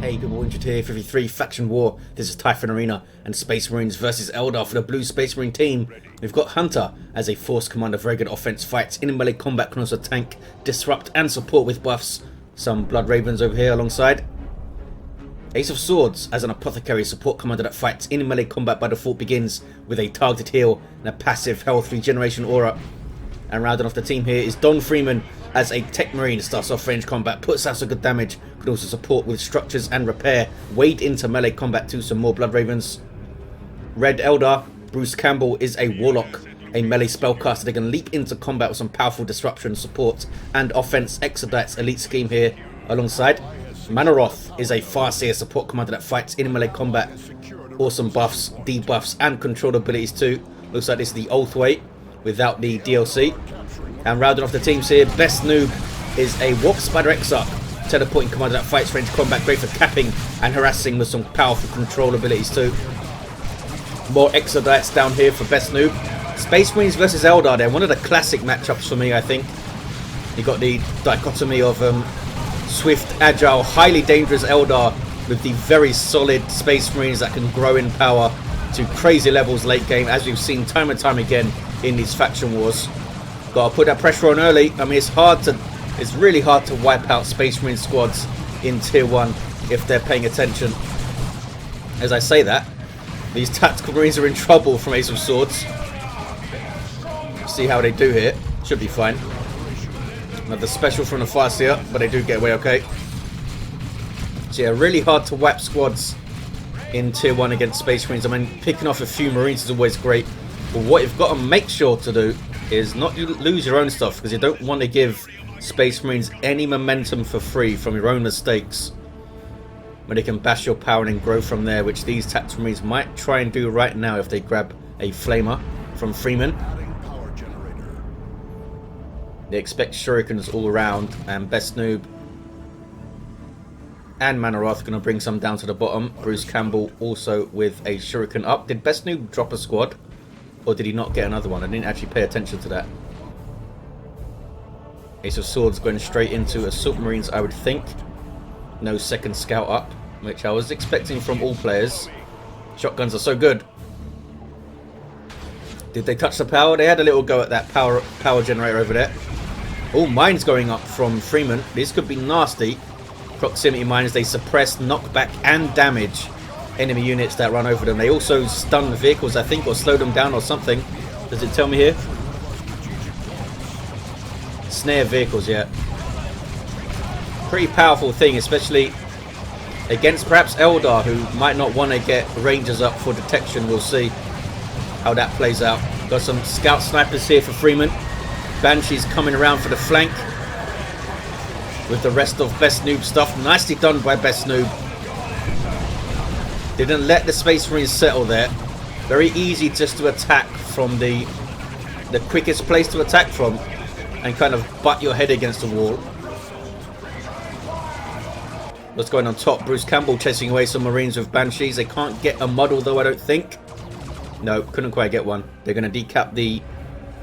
Hey people, Injured here, 53 Faction War. This is Typhon Arena and Space Marines versus Eldar for the blue Space Marine team. We've got Hunter as a force commander, very good offense, fights in melee combat, can also tank, disrupt and support with buffs. Some Blood Ravens over here alongside. Ace of Swords as an Apothecary, support commander that fights in melee combat by default, begins with a targeted heal and a passive health regeneration aura. And rounding off the team here is Don Freeman as a Techmarine, starts off range combat, puts out some good damage, could also support with structures and repair, wade into melee combat to some more Blood Ravens. Red Eldar, Bruce Campbell is a Warlock, a melee spellcaster that can leap into combat with some powerful disruption, support and offense. Exarch's elite scheme here alongside. Mannoroth is a Farseer, support commander that fights in melee combat, awesome buffs, debuffs and control abilities too. Looks like this is the old way without the DLC. And rounding off the teams here, Best Noob is a Warp Spider Exarch, teleporting commander that fights range combat, great for capping and harassing with some powerful control abilities too. More Exarchs down here for Best Noob. Space Marines versus Eldar, they're one of the classic matchups for me, I think. You got the dichotomy of swift, agile, highly dangerous Eldar with the very solid Space Marines that can grow in power to crazy levels late game, as we've seen time and time again in these faction wars. Gotta put that pressure on early. I mean, it's really hard to wipe out Space Marine squads in tier 1 if they're paying attention. As I say that, these tactical marines are in trouble from Ace of Swords. See how they do here. Should be fine. Another special from the Farseer, but they do get away okay. So yeah, really hard to wipe squads in tier 1 against Space Marines. I mean, picking off a few Marines is always great, but what you've got to make sure to do is not lose your own stuff, because you don't want to give Space Marines any momentum for free from your own mistakes, when they can bash your power and grow from there, which these tactical Marines might try and do right now if they grab a Flamer from Freeman. They expect shurikens all around, and Best Noob and Mannoroth are going to bring some down to the bottom. Bruce Campbell also with a shuriken up. Did Best Noob drop a squad? Or did he not get another one? I didn't actually pay attention to that. Ace of Swords going straight into Assault Marines, I would think. No second scout up, which I was expecting from all players. Shotguns are so good. Did they touch the power? They had a little go at that power generator over there. Oh, mines going up from Freeman. This could be nasty. Proximity mines, they suppress knockback and damage enemy units that run over them. They also stun the vehicles, I think, or slow them down or something. Does it tell me here? Snare vehicles, yeah. Pretty powerful thing, especially against perhaps Eldar, who might not want to get Rangers up for detection. We'll see how that plays out. Got some scout snipers here for Freeman. Banshees coming around for the flank with the rest of Best Noob stuff. Nicely done by Best Noob. Didn't let the Space Marines settle there. Very easy just to attack from the quickest place to attack from, and kind of butt your head against the wall. What's going on top? Bruce Campbell chasing away some Marines with Banshees. They can't get a muddle though, I don't think. No, couldn't quite get one. They're going to decap the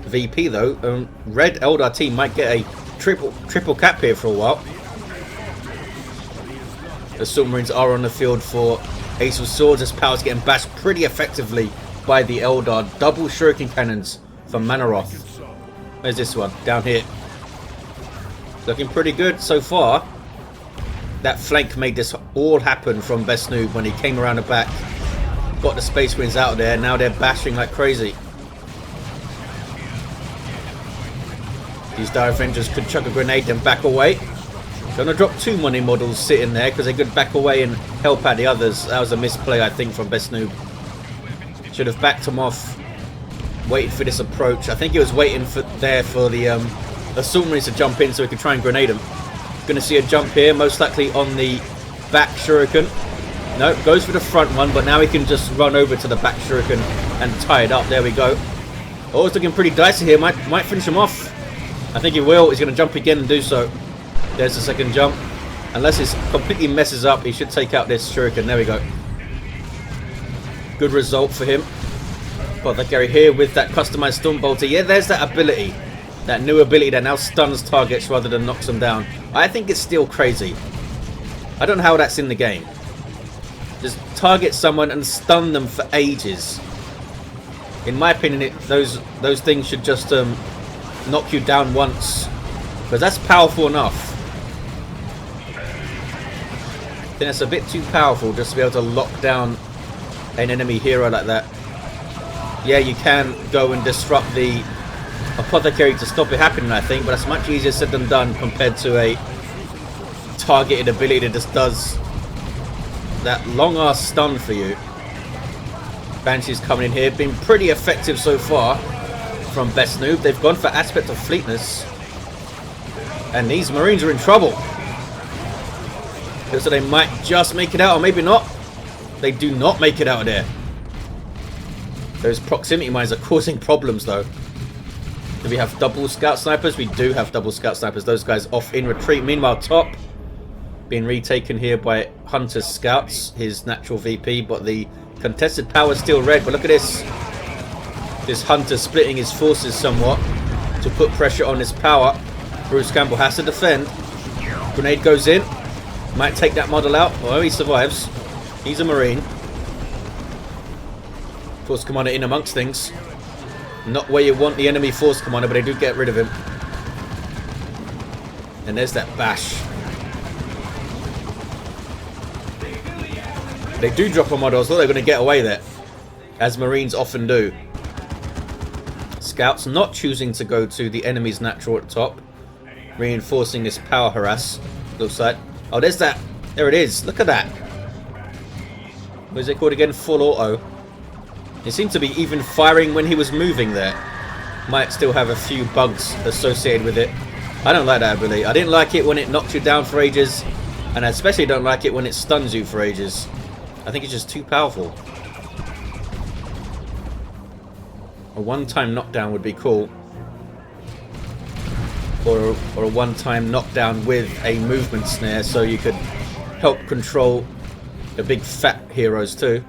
VP though. Red Eldar team might get a triple cap here for a while. The Assault Marines are on the field for Ace of Swords. His power's getting bashed pretty effectively by the Eldar. Double shuriken cannons from Mannoroth. Where's this one? Down here. Looking pretty good so far. That flank made this all happen from Best Noob when he came around the back. Got the Space Marines out there. Now they're bashing like crazy. These Dire Avengers could chuck a grenade and back away. Gonna drop 2 money models sitting there because they could back away and help out the others. That was a misplay, I think, from Best Noob. Should have backed him off, waited for this approach. I think he was waiting for the Assault Marines to jump in so he could try and grenade them. Gonna see a jump here, most likely on the back shuriken. No, goes for the front one, but now he can just run over to the back shuriken and tie it up. There we go. Oh, it's looking pretty dicey here. Might finish him off. I think he will. He's gonna jump again and do so. There's the second jump. Unless it completely messes up, he should take out this shuriken. There we go. Good result for him. Apothecary here with that customized Storm Bolter. Yeah, there's that ability. That new ability that now stuns targets rather than knocks them down. I think it's still crazy. I don't know how that's in the game. Just target someone and stun them for ages. In my opinion, those things should just knock you down once, because that's powerful enough. I think that's a bit too powerful just to be able to lock down an enemy hero like that. Yeah, you can go and disrupt the Apothecary to stop it happening, I think, but that's much easier said than done compared to a targeted ability that just does that long ass stun for you. Banshee's coming in here, been pretty effective so far from Best Noob. They've gone for aspect of fleetness, and these Marines are in trouble. So they might just make it out, or maybe not. They do not make it out of there. Those proximity mines are causing problems though. Do we have double scout snipers? We do have double scout snipers. Those guys off in retreat. Meanwhile, top being retaken here by Hunter's scouts, his natural VP, but the contested power is still red. But look at this. This Hunter splitting his forces somewhat to put pressure on his power. Bruce Campbell has to defend. Grenade goes in. Might take that model out. Oh, he survives. He's a Marine. Force Commander in amongst things. Not where you want the enemy Force Commander, but they do get rid of him. And there's that bash. They do drop a model. I thought they were going to get away there, as Marines often do. Scouts not choosing to go to the enemy's natural at the top, reinforcing this power harass. Looks like. Oh, there's that. There it is. Look at that. What is it called again? Full auto. It seemed to be even firing when he was moving there. Might still have a few bugs associated with it. I don't like that ability. I didn't like it when it knocks you down for ages, and I especially don't like it when it stuns you for ages. I think it's just too powerful. A one-time knockdown would be cool. Or a one-time knockdown with a movement snare, so you could help control the big fat heroes too.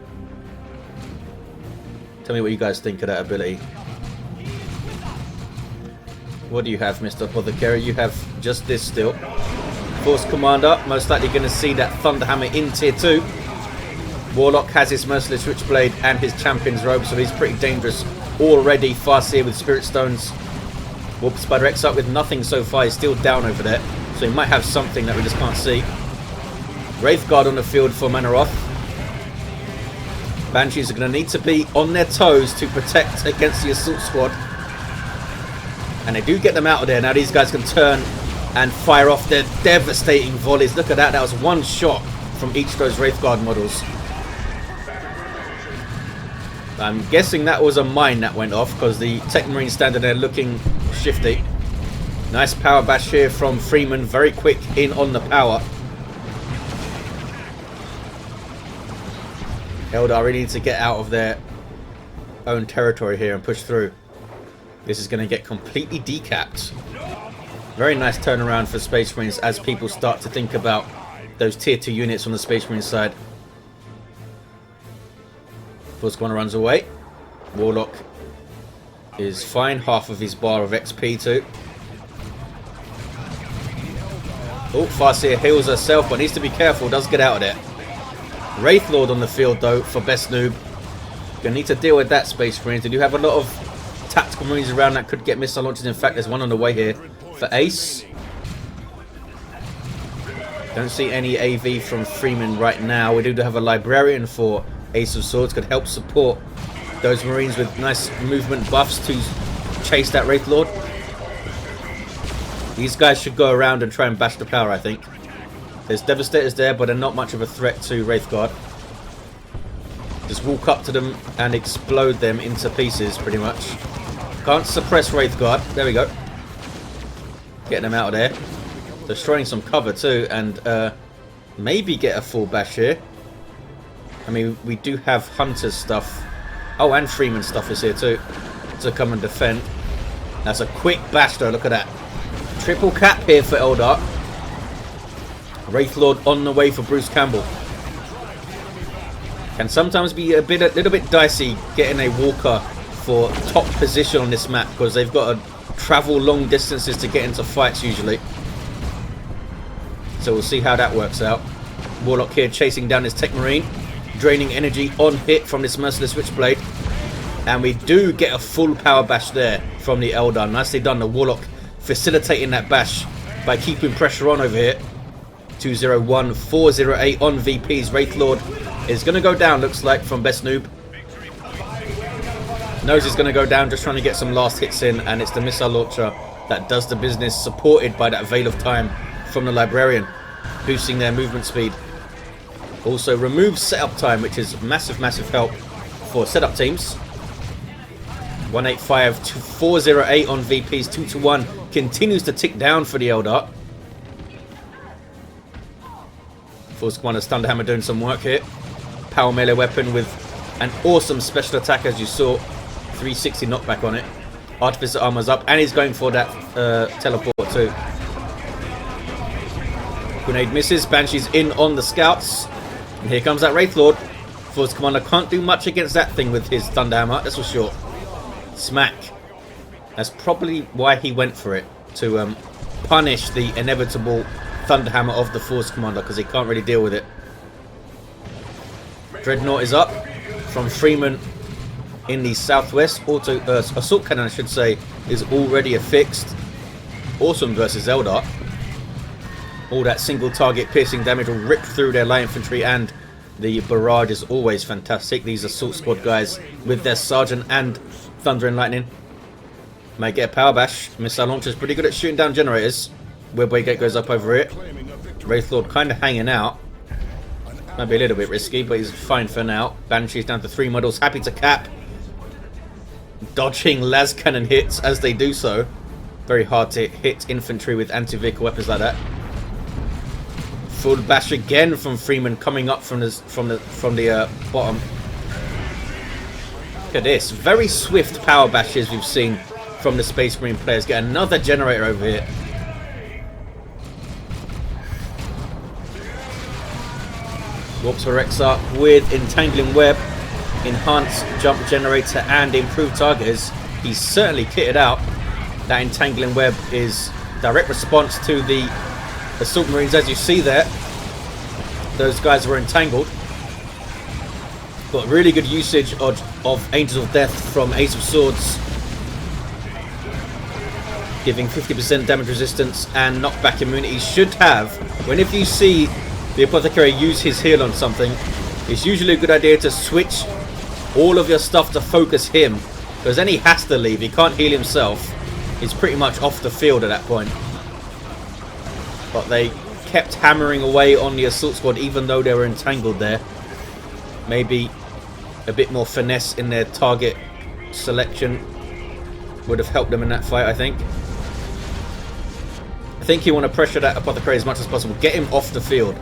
Tell me what you guys think of that ability. What do you have, Mr. Apothecary? You have just this still. Force Commander, most likely going to see that Thunderhammer in tier 2. Warlock has his Merciless Switchblade and his Champion's Robe, so he's pretty dangerous already. Farseer with Spirit Stones. Warp Spider X up with nothing so far. He's still down over there, so he might have something that we just can't see. Wraith Guard on the field for Mannoroth. Banshees are going to need to be on their toes to protect against the assault squad. And they do get them out of there. Now these guys can turn and fire off their devastating volleys. Look at that. That was one shot from each of those Wraith Guard models. I'm guessing that was a mine that went off, because the Techmarine standing there looking shifty. Nice power bash here from Freeman. Very quick in on the power. Eldar really need to get out of their own territory here and push through. This is going to get completely decapped. Very nice turnaround for Space Marines as people start to think about those tier 2 units on the Space Marine side. Force Commander runs away. Warlock is fine. Half of his bar of XP too. Oh, Farseer heals herself, but needs to be careful. Does get out of there. Wraith Lord on the field though for Best Noob. Gonna need to deal with that, Space Marines. They do have a lot of tactical Marines around that could get missile launches. In fact, there's one on the way here for Ace. Don't see any AV from Freeman right now. We do have a Librarian for Ace of Swords. Could help support those Marines with nice movement buffs to chase that Wraith Lord. These guys should go around and try and bash the power, I think. There's Devastators there, but they're not much of a threat to Wraith Guard. Just walk up to them and explode them into pieces, pretty much. Can't suppress Wraith Guard. There we go. Getting them out of there. Destroying some cover too, and maybe get a full bash here. I mean, we do have Hunter's stuff. Oh, and Freeman stuff is here too, to come and defend. That's a quick bash though, look at that. Triple cap here for Eldar. Wraith Lord on the way for Bruce Campbell. Can sometimes be a little bit dicey getting a walker for top position on this map, because they've got to travel long distances to get into fights usually. So we'll see how that works out. Warlock here chasing down his Techmarine, draining energy on hit from this Merciless Switchblade. And we do get a full power bash there from the Eldar. Nicely done, the Warlock facilitating that bash by keeping pressure on over here. 201, 408 on VP's. Wraith Lord is going to go down, looks like, from Best Noob. Knows he's going to go down, just trying to get some last hits in, and it's the missile launcher that does the business, supported by that Veil of Time from the Librarian, boosting their movement speed. Also removes setup time, which is massive help for setup teams. 185 to 408 on VP's. 2-1 continues to tick down for the Eldar. Force Commander Thunderhammer doing some work here. Power melee weapon with an awesome special attack, as you saw. 360 knockback on it. Artificer armor's up, and he's going for that teleport too. Grenade misses. Banshee's in on the scouts. And here comes that Wraith Lord. Force Commander can't do much against that thing with his Thunderhammer, that's for sure. Smack. That's probably why he went for it. To punish the inevitable Thunderhammer of the Force Commander, because he can't really deal with it. Dreadnought is up from Freeman in the southwest. Assault Cannon, I should say, is already affixed. Awesome versus Eldar. All that single target piercing damage will rip through their light infantry, and the barrage is always fantastic. These assault squad guys with their sergeant and thunder and lightning might get a power bash. Missile launcher is pretty good at shooting down generators. Webway Gate goes up over it. Wraith Lord kind of hanging out. Might be a little bit risky, but he's fine for now. Banshee's down to 3 models, happy to cap. Dodging las cannon hits as they do so. Very hard to hit infantry with anti-vehicle weapons like that. Full bash again from Freeman, coming up from the bottom. Look at this, very swift power bashes we've seen from the Space Marine players. Get another generator over here. Warps for Exarch with Entangling Web, Enhanced Jump Generator, and Improved Targeters. He's certainly kitted out. That Entangling Web is direct response to the Assault Marines, as you see there. Those guys were entangled. Got really good usage of Angels of Death from Ace of Swords, giving 50% damage resistance and knockback immunity. Should have, whenever you see the Apothecary use his heal on something, it's usually a good idea to switch all of your stuff to focus him, because then he has to leave. He can't heal himself. He's pretty much off the field at that point. But they kept hammering away on the assault squad even though they were entangled there. Maybe a bit more finesse in their target selection would have helped them in that fight, I think. I think you want to pressure that Apothecary as much as possible. Get him off the field.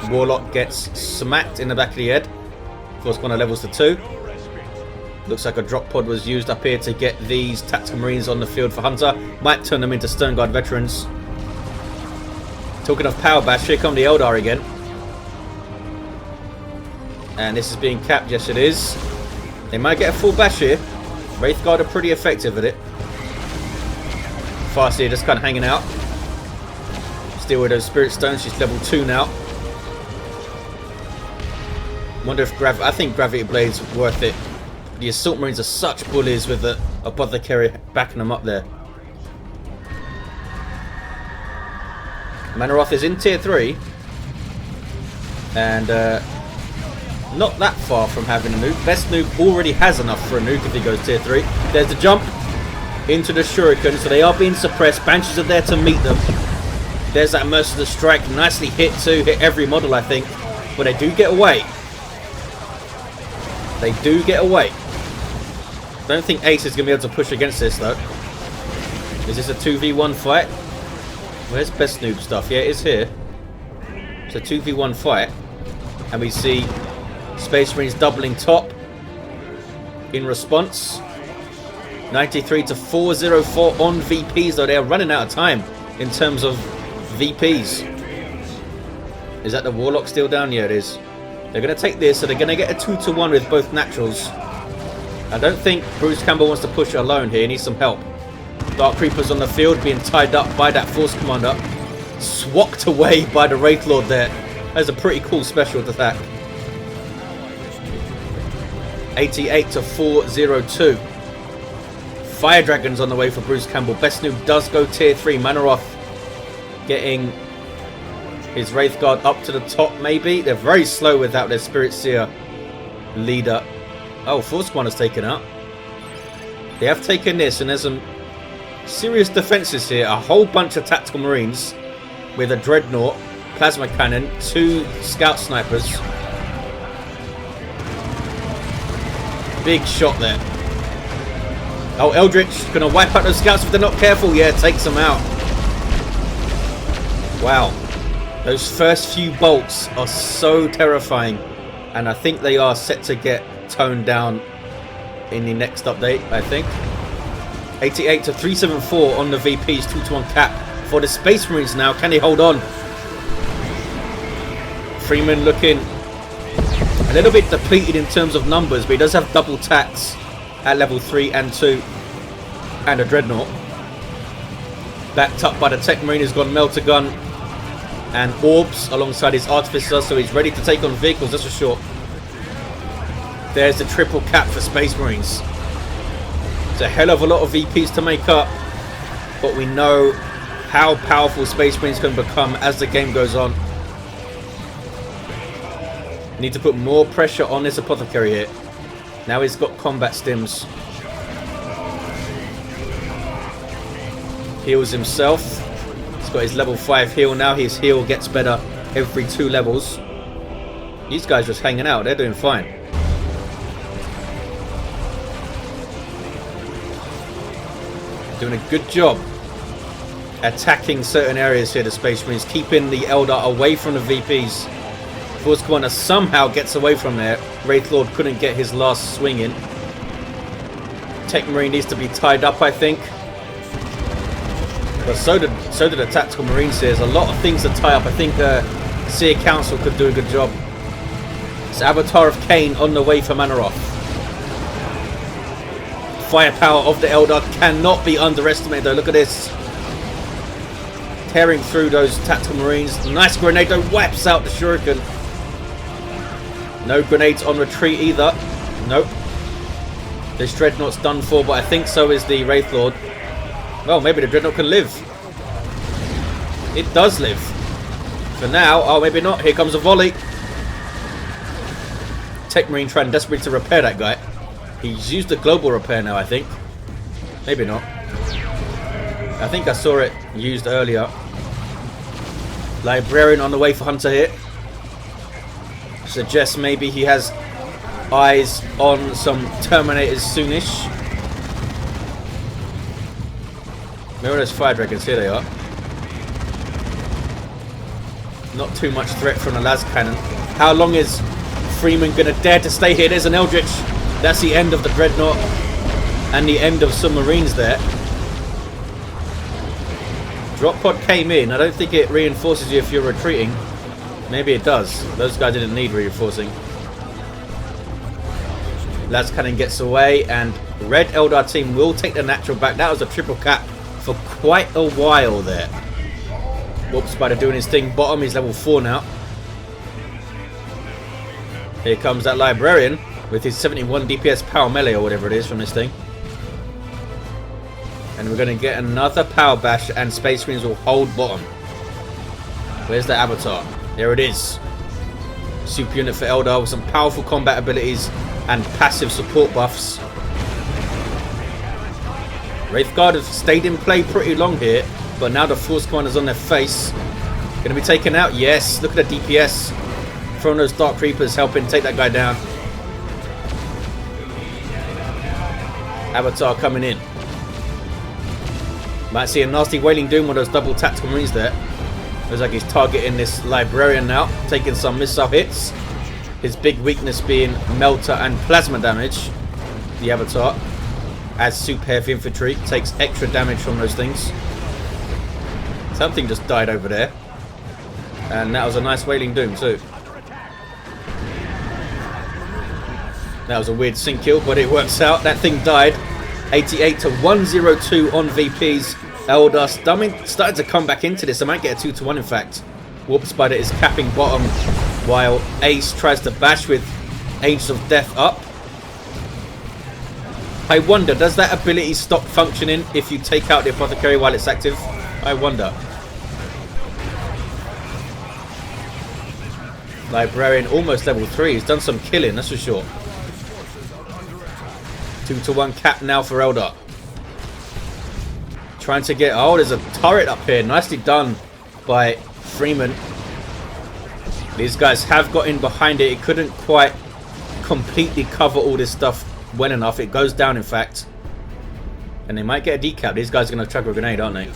Warlock gets smacked in the back of the head. Force Commander levels to 2. Looks like a drop pod was used up here to get these Tactical Marines on the field for Hunter. Might turn them into Stern Guard veterans. Talking of power bash, here come the Eldar again. And this is being capped, yes it is. They might get a full bash here. Wraith Guard are pretty effective at it. Farseer just kind of hanging out. Steel Widow's Spirit Stone, she's level 2 now. Wonder if I think Gravity Blade's worth it. The Assault Marines are such bullies with the Apothecary backing them up there. Mannoroth is in tier 3. And not that far from having a nuke. Best Nuke already has enough for a nuke if he goes tier 3. There's the jump into the Shuriken, so they are being suppressed. Banshees are there to meet them. There's that Merciless Strike. Nicely hit too. Hit every model, I think. But they do get away. They do get away. Don't think Ace is going to be able to push against this, though. Is this a 2v1 fight? Where's Best Noob stuff? Yeah, it is here. It's a 2v1 fight. And we see Space Marines doubling top in response. 93 to 404 on VPs, though they are running out of time in terms of VPs. Is that the Warlock still down? Yeah, it is. They're going to take this, so they're going to get a 2-1 with both naturals. I don't think Bruce Campbell wants to push it alone here. He needs some help. Dark Creepers on the field being tied up by that Force Commander. swacked away by the Wraith Lord there. That's a pretty cool special attack. 88 to 402. Fire Dragons on the way for Bruce Campbell. Best noob does go tier 3. Mannoroth getting his Wraith Guard up to the top maybe. They're very slow without their Spirit Seer leader. Oh, Force Commander's taken out. They have taken this, and there's some serious defenses here. A whole bunch of tactical marines with a dreadnought, plasma cannon, 2 scout snipers. Big shot there. Oh, Eldritch gonna wipe out those scouts if they're not careful. Yeah, takes them out. Wow. Those first few bolts are so terrifying. And I think they are set to get toned down in the next update, I think. 88 to 374 on the VP's 2-to-1 cap for the Space Marines now. Can they hold on? Freeman looking a little bit depleted in terms of numbers, but he does have double tax at level 3 and 2 and a dreadnought. Backed up by the Techmarine, who's gone Melter Gun and Orbs alongside his Artificer, so he's ready to take on vehicles, that's for sure. There's the triple cap for Space Marines. It's a hell of a lot of VPs to make up, but we know how powerful Space Marines can become as the game goes on. Need to put more pressure on this Apothecary here. Now he's got combat stims. Heals himself. He's got his level 5 heal now. His heal gets better every 2 levels. These guys just hanging out. They're doing fine. Doing a good job attacking certain areas here, the Space Marines, keeping the Eldar away from the VPs. Force Commander somehow gets away from there. Wraith Lord couldn't get his last swing in. Techmarine needs to be tied up, I think. But so did the Tactical Marines here. There's a lot of things to tie up. I think Seer Council could do a good job. It's Avatar of Cain on the way for Mannoroth. Firepower of the Eldar cannot be underestimated though. Look at this. Tearing through those Tactical Marines. Nice grenade though. Wipes out the Shuriken. No grenades on retreat either. Nope. This Dreadnought's done for, but I think so is the Wraith Lord. Well, maybe the Dreadnought can live. It does live. For now. Oh, maybe not. Here comes a volley. Techmarine trying desperately to repair that guy. He's used the global repair now, I think. Maybe not. I think I saw it used earlier. Librarian on the way for Hunter here. Suggests maybe he has eyes on some Terminators soonish. Where are those Fire Dragons? Here they are. Not too much threat from the las cannon. How long is Freeman going to dare to stay here? There's an Eldritch. That's the end of the Dreadnought and the end of some Marines there. Drop pod came in. I don't think it reinforces you if you're retreating. Maybe it does. Those guys didn't need reinforcing. Las Cannon gets away and Red Eldar team will take the natural back. That was a triple cap for quite a while there. Warp Spider doing his thing. Bottom is level 4 now. Here comes that Librarian with his 71 DPS power melee or whatever it is from this thing. And we're going to get another power bash and Space Marines will hold bottom. Where's the Avatar? There it is. Super unit for Eldar with some powerful combat abilities and passive support buffs. Wraithguard has stayed in play pretty long here, but now the Force Commander's on their face. Going to be taken out? Yes. Look at the DPS. Throwing those Dark Creepers, helping take that guy down. Avatar coming in. Might see a nasty Wailing Doom with those double Tactical Marines there. Looks like he's targeting this Librarian now, taking some missile hits. His big weakness being Melter and Plasma damage. The Avatar, as Super Heavy Infantry, takes extra damage from those things. Something just died over there. And that was a nice Wailing Doom too. That was a weird sync kill, but it works out. That thing died. 88 to 102 on VPs. Eldar starting to come back into this. I might get a 2-to-1 in fact. Warp Spider is capping bottom while Ace tries to bash with Angels of Death up. I wonder, does that ability stop functioning if you take out the Apothecary while it's active? I wonder. Librarian almost level 3. He's done some killing, that's for sure. 2-to-1 cap now for Eldar. Trying to get... Oh, there's a turret up here. Nicely done by Freeman. These guys have got in behind it. It couldn't quite completely cover all this stuff well enough. It goes down, in fact. And they might get a decap. These guys are going to chuck a grenade, aren't they?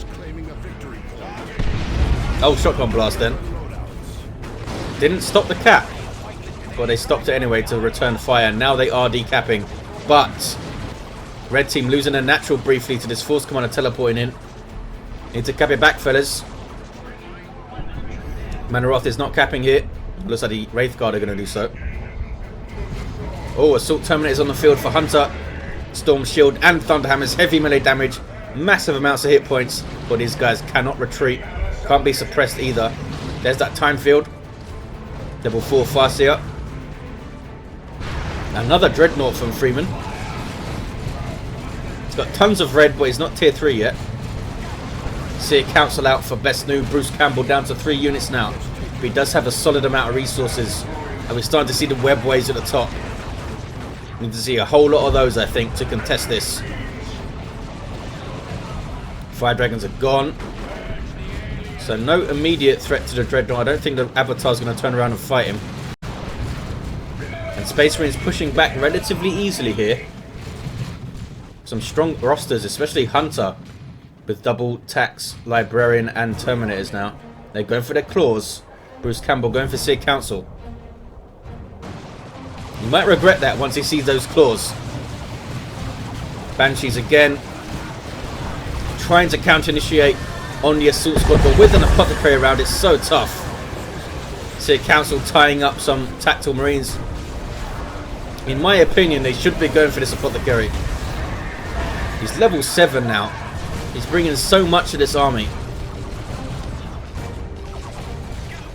Oh, shotgun blast then. Didn't stop the cap. But they stopped it anyway to return fire. Now they are decapping. But red team losing a natural briefly to this Force Commander teleporting in. Need to cap it back, fellas. Mannoroth is not capping here. Looks like the Wraith Guard are going to do so. Oh, Assault Terminators on the field for Hunter. Storm Shield and Thunderhammers. Heavy melee damage. Massive amounts of hit points. But these guys cannot retreat. Can't be suppressed either. There's that time field. Level 4 Farseer. Another Dreadnought from Freeman. He's got tons of red, but he's not tier 3 yet. Seer Council out for best new. Bruce Campbell down to 3 units now. But he does have a solid amount of resources. And we're starting to see the web waves at the top. Need to see a whole lot of those, I think, to contest this. Fire Dragons are gone. So no immediate threat to the Dreadnought. I don't think the Avatar's going to turn around and fight him. And Space Marine's pushing back relatively easily here. Some strong rosters, especially Hunter. With double tax, Librarian and Terminators now. They're going for their claws. Bruce Campbell going for Seer Council. You might regret that once he sees those claws. Banshees again. Trying to counter-initiate on the Assault Squad, but with an Apothecary around, it's so tough. Seer Council tying up some Tactical Marines. In my opinion, they should be going for this Apothecary. He's level 7 now. He's bringing so much of this army.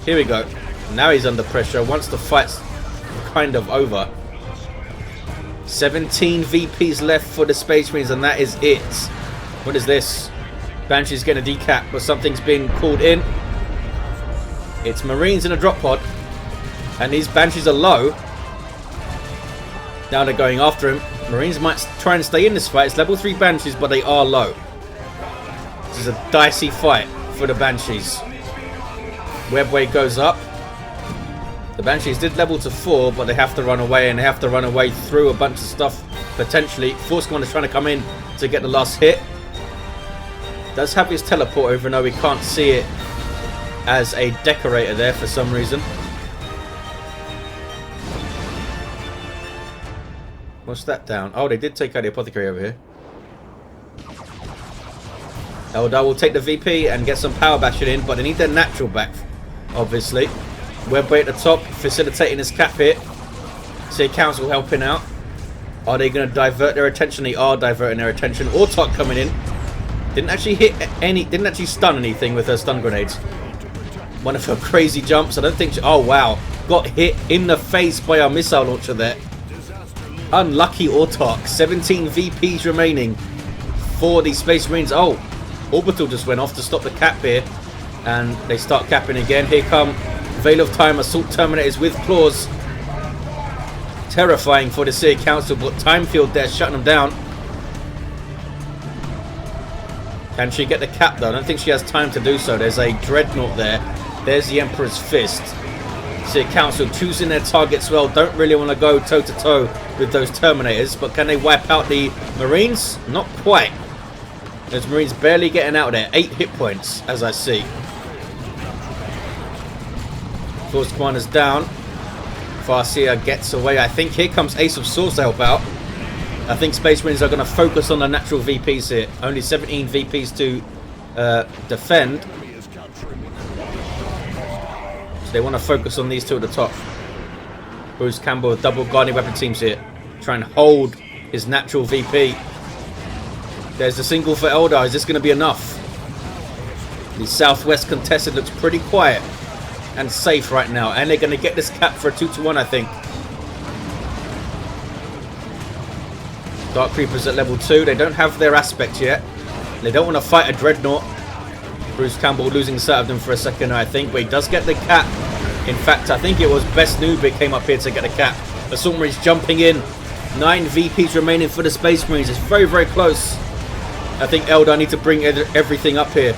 Here we go. Now he's under pressure once the fight's kind of over. 17 VPs left for the Space Marines, and that is it. What is this? Banshee's getting a decap, but something's being called in. It's Marines in a drop pod, and these Banshees are low. Now they're going after him. Marines might try and stay in this fight. It's level 3 Banshees, but they are low. This is a dicey fight for the Banshees. Webway goes up. The Banshees did level to 4, but they have to run away, and they have to run away through a bunch of stuff, potentially. Force Commander trying to come in to get the last hit. Does have his teleport, even though we can't see it as a decorator there for some reason. What's that down? Oh, they did take out the Apothecary over here. Eldar will take the VP and get some power bashing in, but they need their natural back, obviously. Webway at the top, facilitating his cap hit. Seer Council helping out. Are they going to divert their attention? They are diverting their attention. Autarch coming in. Didn't actually stun anything with her stun grenades. One of her crazy jumps. I don't think oh wow. Got hit in the face by our missile launcher there. Unlucky Autarch. 17 VPs remaining for the Space Marines. Oh, Orbital just went off to stop the cap here. And they start capping again. Here come Veil of Time, Assault Terminators with claws. Terrifying for the Seer Council, but Time Field there shutting them down. Can she get the cap though? I don't think she has time to do so. There's a Dreadnought there. There's the Emperor's Fist. Seer Council choosing their targets well. Don't really want to go toe to toe with those Terminators, but can they wipe out the Marines? Not quite. Those Marines barely getting out there. 8 hit points, as I see. Force Commander's down. Farseer gets away. I think here comes Ace of Swords to help out. I think Space Marines are going to focus on the natural VPs here. Only 17 VPs to defend. So they want to focus on these two at the top. Bruce Campbell with double guarding weapon teams here. Try and hold his natural VP. There's the single for Eldar. Is this going to be enough? The Southwest contested looks pretty quiet and safe right now. And they're going to get this cap for a 2-1, I think. Dark Creepers at level 2. They don't have their aspect yet. They don't want to fight a Dreadnought. Bruce Campbell losing sight of them for a second, I think. But he does get the cap. In fact, I think it was Best Noob came up here to get the cap. Assault Marines jumping in. 9 VPs remaining for the Space Marines. It's very, very close. I think Eldar need to bring everything up here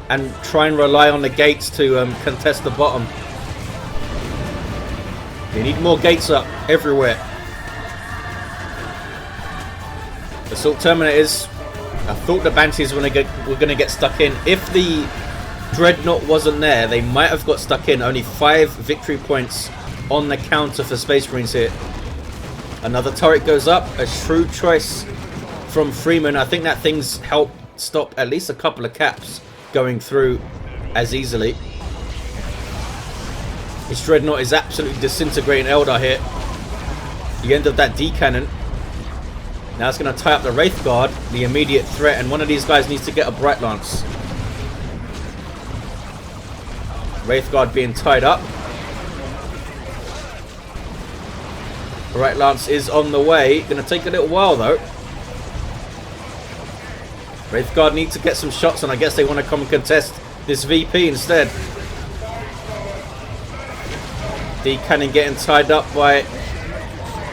and try and rely on the gates to contest the bottom. They need more gates up everywhere. Assault Terminators. I thought the Banshees were going to get stuck in. If the Dreadnought wasn't there, they might have got stuck in. Only 5 victory points on the counter for Space Marines here. Another turret goes up. A shrewd choice from Freeman. I think that thing's helped stop at least a couple of caps going through as easily. This Dreadnought is absolutely disintegrating Eldar here. The end of that D cannon. Now it's going to tie up the Wraith Guard, the immediate threat, and one of these guys needs to get a Bright Lance. Wraith Guard being tied up. Bright Lance is on the way. Going to take a little while though. Wraith Guard need to get some shots, and I guess they want to come and contest this VP instead. D cannon getting tied up by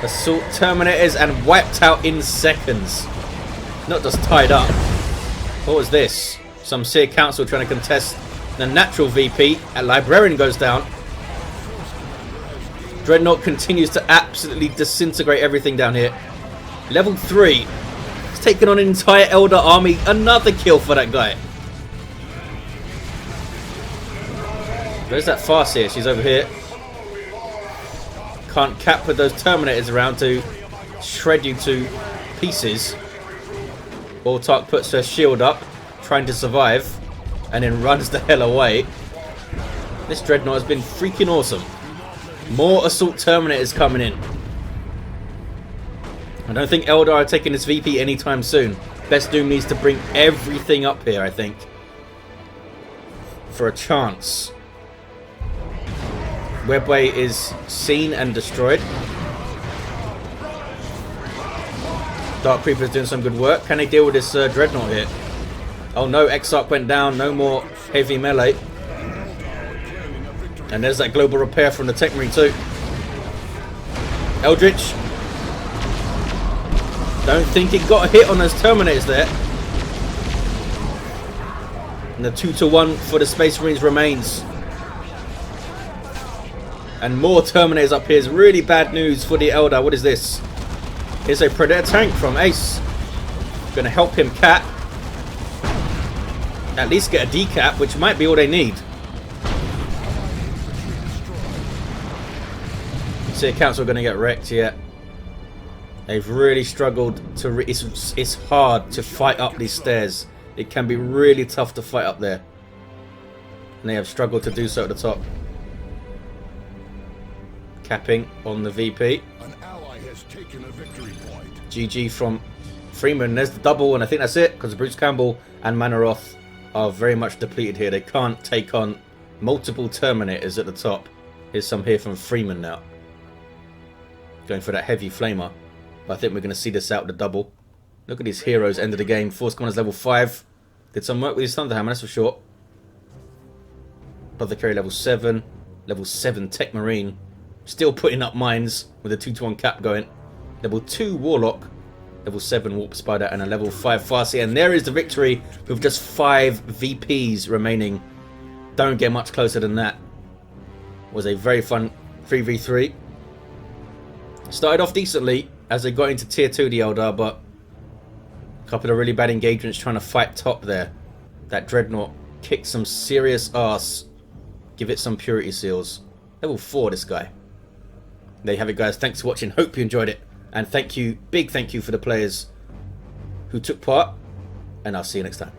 Assault Terminators and wiped out in seconds. Not just tied up. What was this? Some Seer Council trying to contest the natural VP. A Librarian goes down. Dreadnought continues to absolutely disintegrate everything down here. Level 3. He's taken on an entire Eldar army. Another kill for that guy. Where's that Farseer? She's over here. Can't cap with those Terminators around to shred you to pieces. Baltark puts her shield up, trying to survive, and then runs the hell away. This Dreadnought has been freaking awesome. More Assault Terminators coming in. I don't think Eldar are taking this VP anytime soon. Best Doom needs to bring everything up here, I think, for a chance. Webway is seen and destroyed. Dark Creeper's doing some good work. Can they deal with this Dreadnought here? Oh no, Exarch went down. No more heavy melee. And there's that global repair from the Techmarine too. Eldritch. Don't think it got a hit on those Terminators there. And the 2-1 for the Space Marines remains. And more Terminators up here is really bad news for the Eldar. What is this? Here's a Predator tank from Ace. Gonna help him cap. At least get a decap, which might be all they need. See, Council are gonna get wrecked yet. They've really struggled to. It's hard to fight up these stairs. It can be really tough to fight up there. And they have struggled to do so at the top. Capping on the VP. An ally has taken a victory point. GG from Freeman. There's the double, and I think that's it, because Bruce Campbell and Mannoroth are very much depleted here. They can't take on multiple Terminators at the top. Here's some here from Freeman now. Going for that heavy flamer. But I think we're going to see this out the double. Look at these heroes end of the game. Force Commander's level 5. Did some work with his Thunderhammer, that's for sure. Apothecary level 7. Level 7 Techmarine. Still putting up mines with a 2-1 cap going. Level 2 Warlock. Level 7 Warp Spider. And a level 5 Farseer. And there is the victory with just 5 VPs remaining. Don't get much closer than that. Was a very fun 3v3. Started off decently as they got into tier 2 the Eldar, but a couple of really bad engagements trying to fight top there. That Dreadnought kicked some serious ass. Give it some purity seals. Level 4 this guy. There you have it, guys. Thanks for watching. Hope you enjoyed it. And thank you, big thank you for the players who took part. And I'll see you next time.